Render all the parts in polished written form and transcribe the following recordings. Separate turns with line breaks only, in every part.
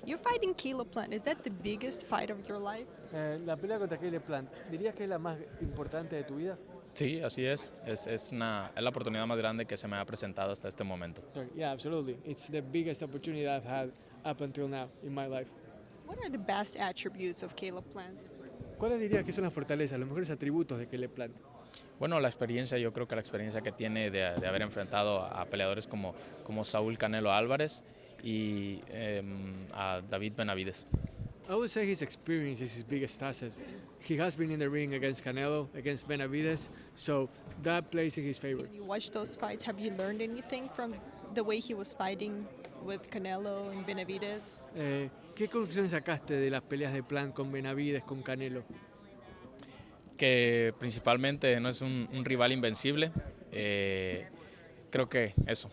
You're fighting Caleb Plant. Is that the biggest fight of your life?
La pelea contra Caleb Plant, ¿dirías que es la más importante de tu vida?
Sí, así es. Es la oportunidad más grande que se me ha presentado hasta este momento.
Sorry, yeah, absolutely. It's the biggest opportunity I've had up until now in my life.
What are the best attributes of Caleb Plant?
¿Cuáles dirías que son las fortalezas, los mejores atributos de Caleb Plant?
Bueno, la experiencia, yo creo que la experiencia que tiene de haber enfrentado a peleadores como Saúl Canelo Álvarez y a David Benavidez.
I would say his experience is his biggest asset. He has been in the ring against Canelo, against Benavidez, so that plays in his favor.
When you watch those fights, have you learned anything from the way he was fighting with Canelo and Benavidez?
¿Qué conclusiones sacaste de las peleas de Plant con Benavidez, con Canelo?
Que principalmente no es un rival invencible. Creo que eso.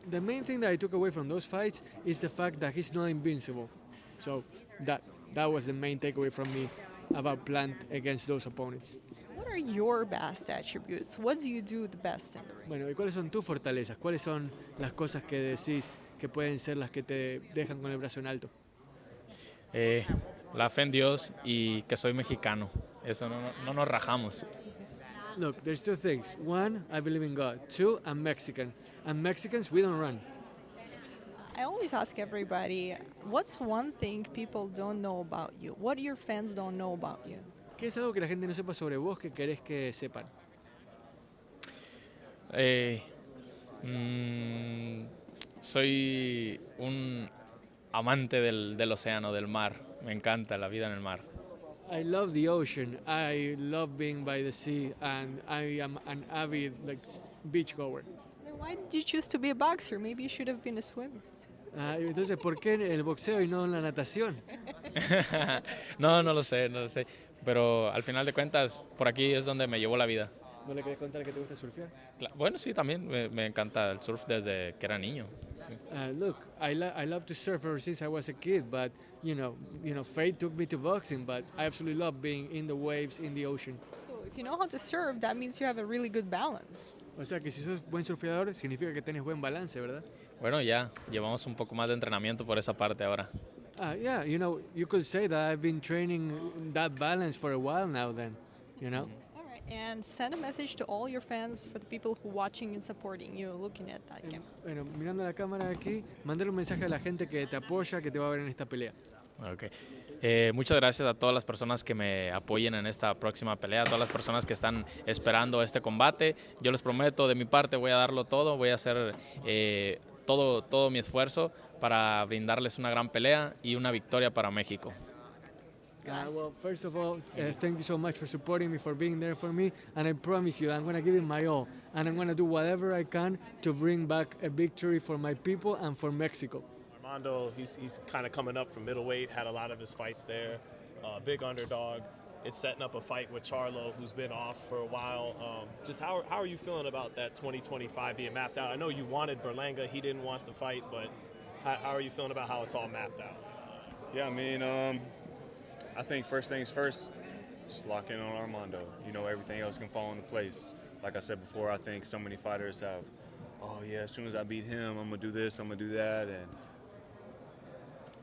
The main thing that I took away from those fights is the fact that he's not invincible. So that was the main takeaway from me about Plant against those opponents.
What are your best attributes? What do you do the best in the ring?
Bueno, ¿y cuáles son tus fortalezas? ¿Cuáles son las cosas que decís que pueden ser las que te dejan con el brazo en alto?
La fe en Dios y que soy mexicano. Eso no nos rajamos.
Look, there's two things. One, I believe in God. Two, I'm Mexican. And Mexicans, we don't run.
I always ask everybody, what's one thing people don't know about you? What your fans don't know about you?
¿Qué es algo que la gente no sepa sobre vos que querés que sepan?
Soy un amante del océano, del mar. Me encanta la vida en el mar.
I love the ocean. I love being by the sea, and I am an avid beach goer.
Then why did you choose to be a boxer? Maybe you should have been a swimmer.
Entonces, ¿por qué el boxeo y no la natación?
No lo sé. Pero al final de cuentas, por aquí es donde me llevó la vida.
¿No le querés contar que te gusta surfear?
Bueno, sí, también me encanta el surf desde que era niño. Sí.
Look, I love to surf ever since I was a kid, but you know, fate took me to boxing. But I absolutely love being in the waves, in the ocean.
So if you know how to surf, that means you have a really good balance.
O sea que si sos buen surfeador, significa que tenés buen balance, ¿verdad?
Bueno, ya llevamos un poco más de entrenamiento por esa parte ahora.
Yeah, you could say that I've been training that balance for a while now. Then,
All right, and send a message to all your fans, for the people who are watching and supporting you, looking at that camera.
Bueno, mirando la cámara de aquí, mandar un mensaje a la gente que te apoya, que te va a ver en esta pelea.
Okay. Muchas gracias a todas las personas que me apoyen en esta próxima pelea, a todas las personas que están esperando este combate. Yo les prometo, de mi parte voy a darlo todo, voy a hacer todo mi esfuerzo para brindarles una gran pelea y una victoria para México.
Well, first of all, thank you so much for supporting me, for being there for me, and I promise you I'm going to give it my all, and I'm going to do whatever I can to bring back a victory for my people and for Mexico.
Armando, he's kind of coming up from middleweight, had a lot of his fights there, big underdog. It's setting up a fight with Charlo, who's been off for a while. Just how are you feeling about that 2025 being mapped out? I know you wanted Berlanga, he didn't want the fight, but how are you feeling about how it's all mapped out?
Yeah, I mean, I think first things first, just lock in on Armando. Everything else can fall into place. Like I said before, I think so many fighters have, oh yeah, as soon as I beat him, I'm gonna do this, I'm gonna do that, and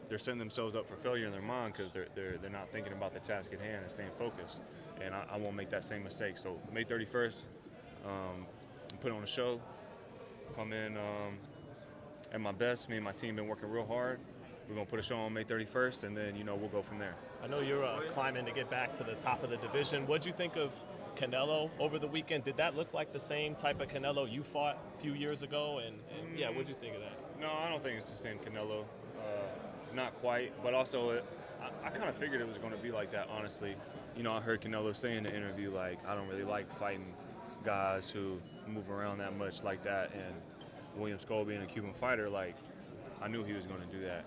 they're setting themselves up for failure in their mind because they're not thinking about the task at hand and staying focused. And I won't make that same mistake. So May 31st, put on a show, come in at my best. Me and my team been working real hard. We're gonna put a show on May 31st, and then we'll go from there.
I know you're climbing to get back to the top of the division. What'd you think of Canelo over the weekend? Did that look like the same type of Canelo you fought a few years ago? And yeah, what'd you think of that?
No, I don't think it's the same Canelo. Not quite, but also I kind of figured it was going to be like that, honestly. I heard Canelo say in the interview, like, I don't really like fighting guys who move around that much like that. And William Scull being a Cuban fighter, like, I knew he was going to do that.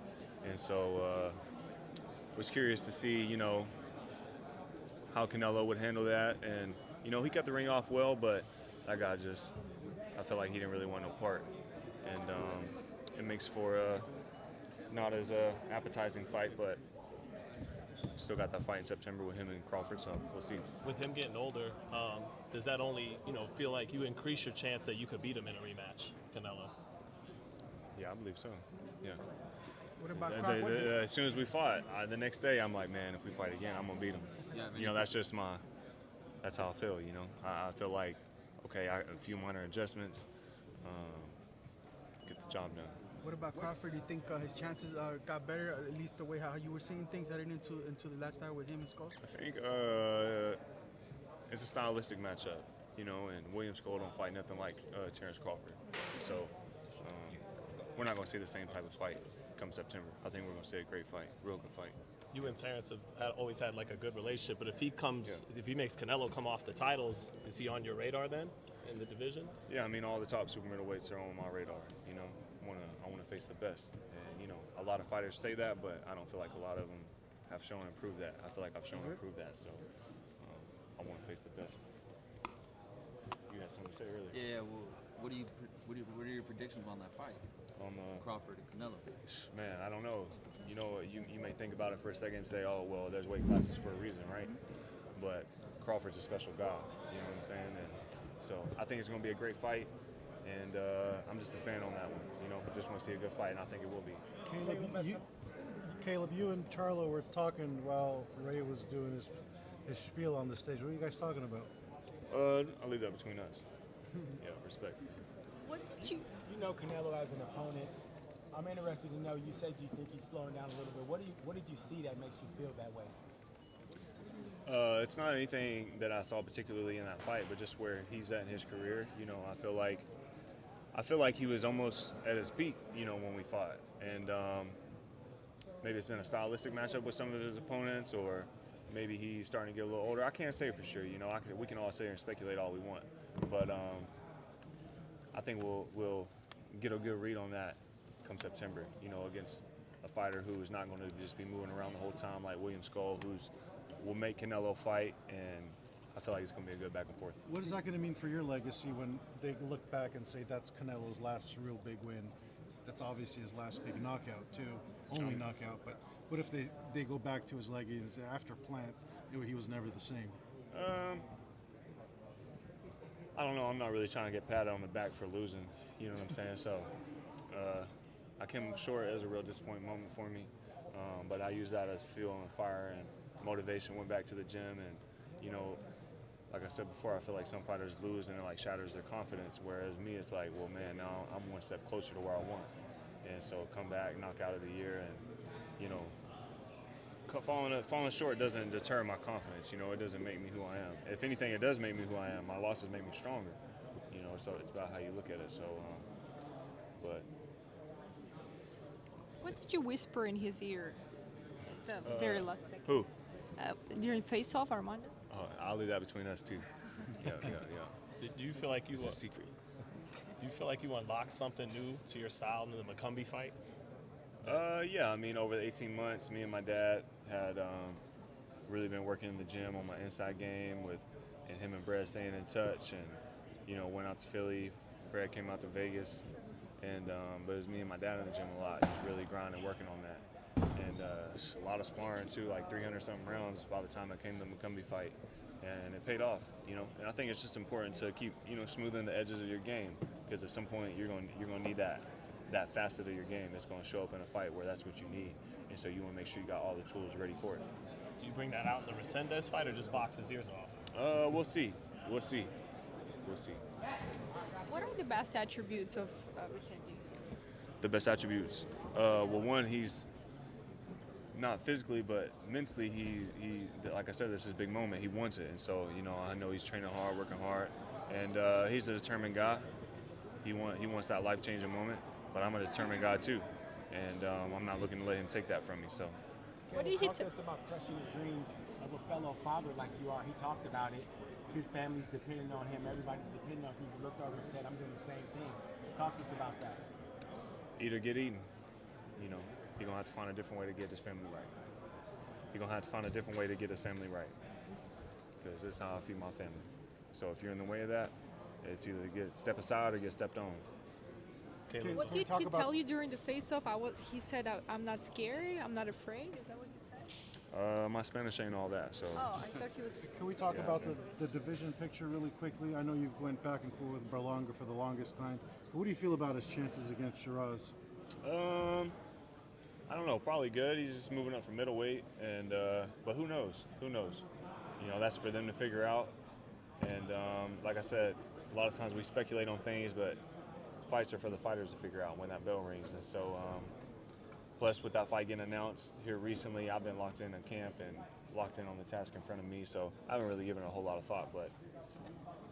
And so was curious to see, how Canelo would handle that. And, he kept the ring off well, but that guy I felt like he didn't really want no part. And it makes for not as a appetizing fight, but still got that fight in September with him and Crawford, so we'll see.
With him getting older, does that only feel like you increase your chance that you could beat him in a rematch, Canelo?
Yeah, I believe so. Yeah.
What about Crawford?
As soon as we fought, the next day I'm like, man, if we fight again, I'm gonna beat him.
Yeah,
you know, that's how I feel. You know, I feel like, okay, a few minor adjustments, get the job done.
What about Crawford? Do you think his chances got better, at least the way how you were seeing things heading into the last fight with him and Scull?
I think it's a stylistic matchup, you know, and William Scull don't fight nothing like Terence Crawford. So we're not going to see the same type of fight come September. I think we're going to see a great fight, real good fight.
You and Terence have always had like a good relationship, but if he makes Canelo come off the titles, is he on your radar then in the division?
Yeah, I mean, all the top super middleweights are on my radar, you know. I want to face the best. And, you know, a lot of fighters say that, but I don't feel like a lot of them have shown and proved that. I feel like I've shown and proved that, so I want to face the best. You had something to say earlier.
Yeah, well, what are your predictions on that fight?
On
Crawford and Canelo?
Man, I don't know. You know, you may think about it for a second and say, oh, well, there's weight classes for a reason, right? But Crawford's a special guy, you know what I'm saying? And so I think it's going to be a great fight, and I'm just a fan on that one. You know, just want to see a good fight, and I think it will be.
Caleb, you and Charlo were talking while Ray was doing his spiel on the stage. What are you guys talking about?
I'll leave that between us. Yeah, respect.
What did you?
You know Canelo as an opponent. I'm interested to know. You said you think he's slowing down a little bit. What did you see that makes you feel that way?
It's not anything that I saw particularly in that fight, but just where he's at in his career. You know, I feel like he was almost at his peak. You know, when we fought, and maybe it's been a stylistic matchup with some of his opponents, or maybe he's starting to get a little older. I can't say for sure. You know, we can all sit here and speculate all we want, but I think we'll get a good read on that come September. You know, against a fighter who is not going to just be moving around the whole time like William Scull, will make Canelo fight, and I feel like it's going to be a good back and forth.
What is that going to mean for your legacy when they look back and say that's Canelo's last real big win? That's obviously his last big knockout too, only knockout. But what if they go back to his legacy and say after Plant, he was never the same?
I don't know. I'm not really trying to get patted on the back for losing. You know what I'm saying? So I came short as a real disappointing moment for me. But I use that as fuel and fire and motivation. Went back to the gym, and you know, like I said before, I feel like some fighters lose and it like shatters their confidence. Whereas me, it's like, well, man, now I'm one step closer to where I want. And so come back, knock out of the year, and you know, falling short doesn't deter my confidence. You know, it doesn't make me who I am. If anything, it does make me who I am. My losses make me stronger. You know, so it's about how you look at it. So, but.
What did you whisper in his ear at the very last second?
Who?
During face-off, Armando?
I'll leave that between us two. Yeah.
Do you feel like
It's a secret.
Do you feel like you unlocked something new to your style in the Mccumby fight?
Yeah, I mean, over the 18 months, me and my dad had really been working in the gym on my inside game and him and Brad staying in touch, and you know, went out to Philly. Brad came out to Vegas, and but it was me and my dad in the gym a lot, just really grinding, working on that. And a lot of sparring too, like 300-something rounds by the time I came to the Mccumby fight, and it paid off, you know. And I think it's just important to keep, you know, smoothing the edges of your game, because at some point you're going to need that facet of your game that's going to show up in a fight where that's what you need, and so you want to make sure you got all the tools ready for it.
Do you bring that out in the Reséndiz fight, or just box his ears off?
We'll see. What
are the best attributes of Reséndiz?
The best attributes. Well, one, he's not physically, but mentally, he like I said, this is his big moment. He wants it, and so, you know, I know he's training hard, working hard, and he's a determined guy. He wants that life-changing moment, but I'm a determined guy too, and I'm not looking to let him take that from me. So.
What did he
talk to us about crushing the dreams of a fellow father like you are? He talked about it. His family's depending on him. Everybody's depending on him. He looked over and said, "I'm doing the same thing." Talk to us about that.
Eat or get eaten. You know, he's gonna have to find a different way to get his family right. He's gonna have to find a different way to get his family right, because this is how I feed my family. So if you're in the way of that, it's either get step aside or get stepped on.
What did he tell you during the face-off? He said, "I'm not scared. I'm not afraid." Is that what he said?
My Spanish ain't all that, so.
Oh, I thought he was.
Can we talk about the division picture really quickly? I know you went back and forth with Berlanga for the longest time. What do you feel about his chances against Sheeraz?
I don't know, probably good. He's just moving up from middleweight, and but who knows? Who knows? You know, that's for them to figure out. And like I said, a lot of times we speculate on things, but fights are for the fighters to figure out when that bell rings. And so, plus with that fight getting announced here recently, I've been locked in camp and locked in on the task in front of me. So I haven't really given it a whole lot of thought, but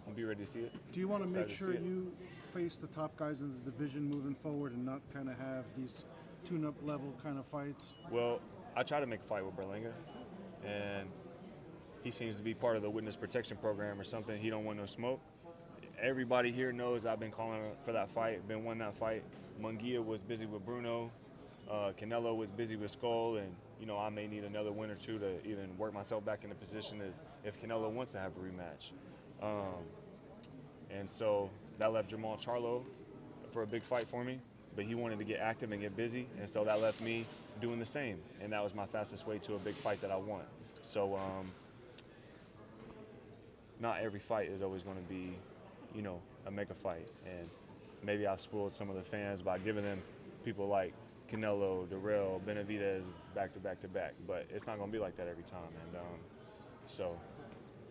I'll be ready to see it.
Do you want to make
Excited to
sure
see it.
you face the top guys in the division moving forward and not kind of have these tune-up level kind of fights?
Well, I try to make a fight with Berlanga, and he seems to be part of the witness protection program or something. He don't want no smoke. Everybody here knows I've been calling for that fight, been wanting that fight. Munguia was busy with Bruno. Canelo was busy with Scull, and you know, I may need another win or two to even work myself back in the position as if Canelo wants to have a rematch. And so that left Jermall Charlo for a big fight for me, but he wanted to get active and get busy, and so that left me doing the same, and that was my fastest way to a big fight that I want. So not every fight is always going to be, you know, a mega fight, and maybe I've spoiled some of the fans by giving them people like Canelo, Darrell, Benavidez back to back to back, but it's not going to be like that every time. And so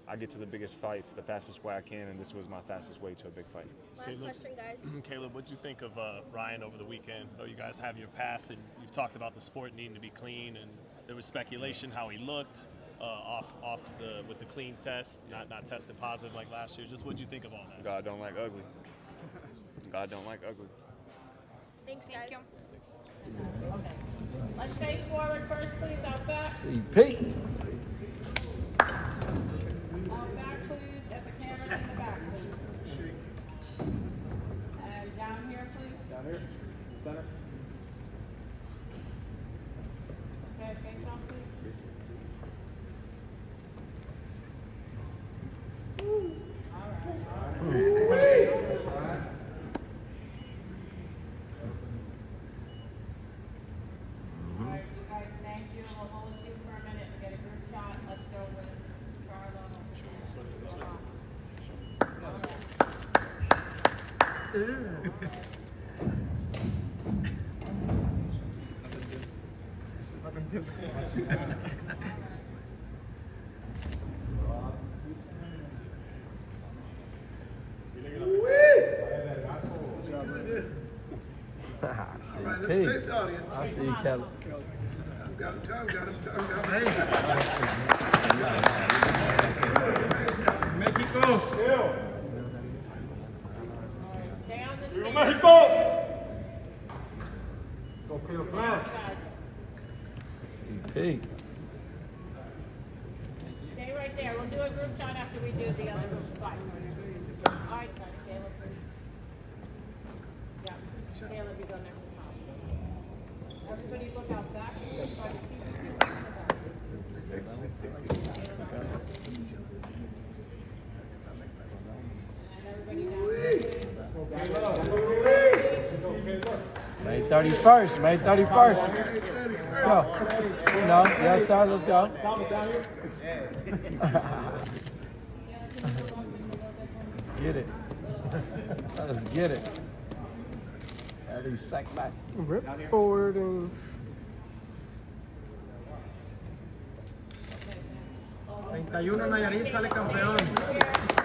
I get to the biggest fights the fastest way I can, and this was my fastest way to a big fight.
Last question, guys.
Caleb, what did you think of Ryan over the weekend? I know you guys have your past, and you've talked about the sport needing to be clean, and there was speculation how he looked with the clean test, not testing positive like last year. Just what did you think of all that?
God don't like ugly. God don't like ugly.
Thanks, guys.
Thank you.
Okay. Let's face forward first, please. Out back.
CP.
Out back, please. At the camera in the back, please. And down here, please.
Down here. Center.
Okay, face off, please. All right. All right, you guys, thank you. We'll hold you for a minute and get a group shot. Let's go with Charlo.
I see you, Kelly.
Mexico! Stay on the stage.
Mexico! CP.
Stay right there. We'll do a group shot after we do the other fight. All right, Caleb, please. Yeah, Caleb, you go next. Everybody look out back. Try to keep
May 31st, May 31st. Let's go. You know, yes, sir, let's go. Let's get it. Let's get it. At least sack back.
Reporting.
31 Nayarit sale campeón.